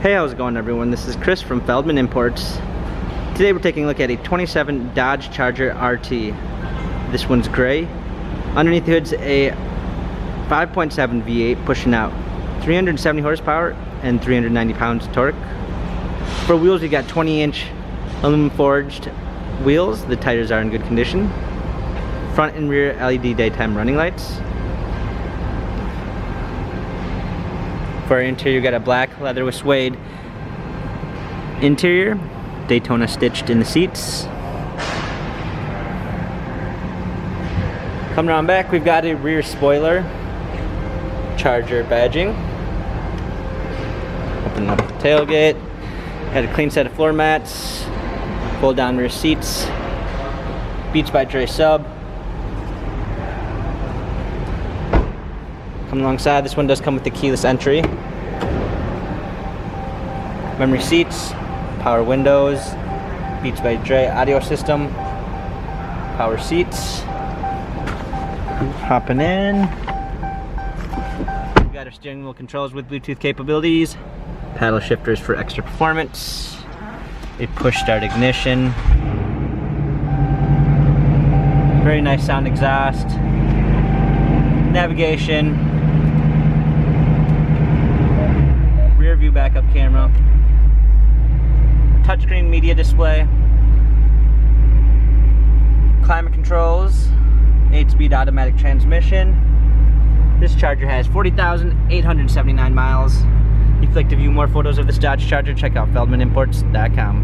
Hey, how's it going everyone? This is Chris from Feldmann Imports. Today we're taking a look at a 27 Dodge Charger RT. This one's gray. Underneath the hood's a 5.7 V8 pushing out 370 horsepower and 390 pounds torque. For wheels we got 20-inch aluminum forged wheels. The tires are in good condition. Front and rear LED daytime running lights. For our interior, you got a black leather with suede interior, Daytona stitched in the seats. Coming around back, we've got a rear spoiler, Charger badging. Open up the tailgate, got a clean set of floor mats, fold down rear seats, Beats by Dre sub. Coming alongside, this one does come with the keyless entry. Memory seats, power windows, Beats by Dre audio system, power seats. Hopping in. We've got our steering wheel controls with Bluetooth capabilities, paddle shifters for extra performance, a push start ignition, very nice sound exhaust, navigation, rear view backup camera, touchscreen media display, climate controls, 8-speed automatic transmission. This Charger has 40,879 miles. If you'd like to view more photos of this Dodge Charger, check out feldmanimports.com.